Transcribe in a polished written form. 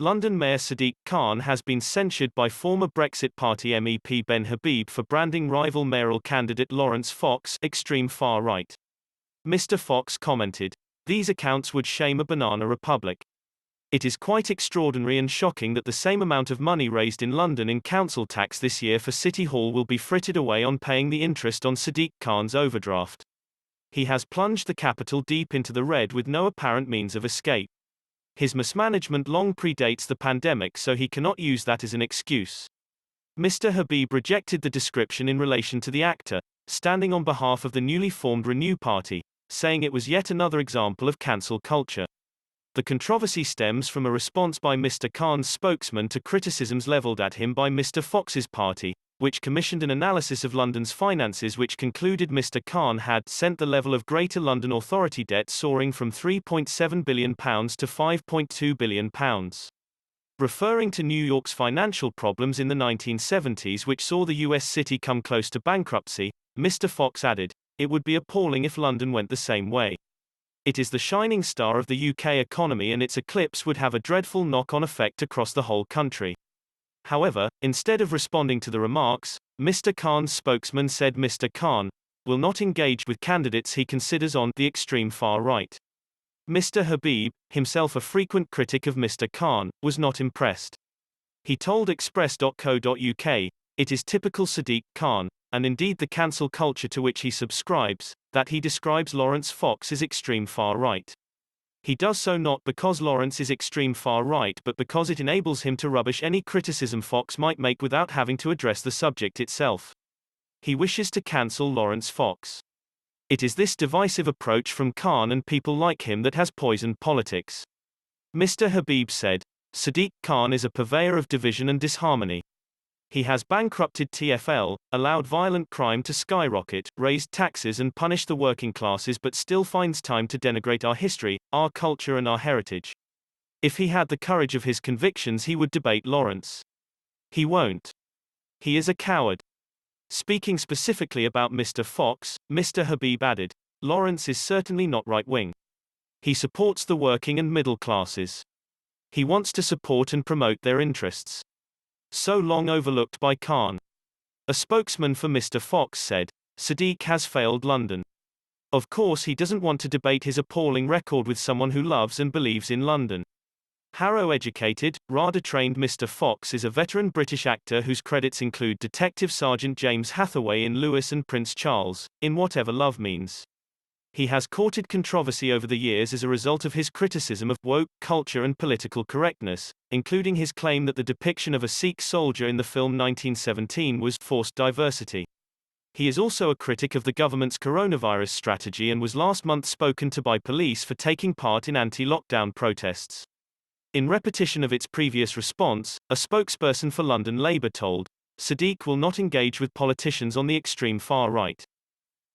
London Mayor Sadiq Khan has been censured by former Brexit Party MEP Ben Habib for branding rival mayoral candidate Laurence Fox extreme far right. Mr. Fox commented, "These accounts would shame a banana republic. It is quite extraordinary and shocking that the same amount of money raised in London in council tax this year for City Hall will be frittered away on paying the interest on Sadiq Khan's overdraft. He has plunged the capital deep into the red with no apparent means of escape. His mismanagement long predates the pandemic, so he cannot use that as an excuse." Mr. Habib rejected the description in relation to the actor, standing on behalf of the newly formed Renew Party, saying it was yet another example of cancel culture. The controversy stems from a response by Mr. Khan's spokesman to criticisms leveled at him by Mr. Fox's party, which commissioned an analysis of London's finances which concluded Mr. Khan had sent the level of Greater London Authority debt soaring from £3.7 billion to £5.2 billion. Referring to New York's financial problems in the 1970s which saw the US city come close to bankruptcy, Mr. Fox added, "It would be appalling if London went the same way. It is the shining star of the UK economy and its eclipse would have a dreadful knock-on effect across the whole country." However, instead of responding to the remarks, Mr. Khan's spokesman said Mr. Khan will not engage with candidates he considers on the extreme far right. Mr. Habib, himself a frequent critic of Mr. Khan, was not impressed. He told Express.co.uk, "It is typical Sadiq Khan, and indeed the cancel culture to which he subscribes, that he describes Laurence Fox as extreme far right. He does so not because Laurence is extreme far right but because it enables him to rubbish any criticism Fox might make without having to address the subject itself. He wishes to cancel Laurence Fox. It is this divisive approach from Khan and people like him that has poisoned politics." Mr. Habib said, "Sadiq Khan is a purveyor of division and disharmony. He has bankrupted TfL, allowed violent crime to skyrocket, raised taxes and punished the working classes but still finds time to denigrate our history, our culture and our heritage. If he had the courage of his convictions he would debate Laurence. He won't. He is a coward." Speaking specifically about Mr. Fox, Mr. Habib added, "Laurence is certainly not right-wing. He supports the working and middle classes. He wants to support and promote their interests. So long overlooked by Khan." A spokesman for Mr. Fox said, "Sadiq has failed London. Of course he doesn't want to debate his appalling record with someone who loves and believes in London." Harrow-educated, RADA-trained Mr. Fox is a veteran British actor whose credits include Detective Sergeant James Hathaway in Lewis and Prince Charles, in Whatever Love Means. He has courted controversy over the years as a result of his criticism of woke culture and political correctness, including his claim that the depiction of a Sikh soldier in the film 1917 was forced diversity. He is also a critic of the government's coronavirus strategy and was last month spoken to by police for taking part in anti-lockdown protests. In repetition of its previous response, a spokesperson for London Labour told, "Sadiq will not engage with politicians on the extreme far right.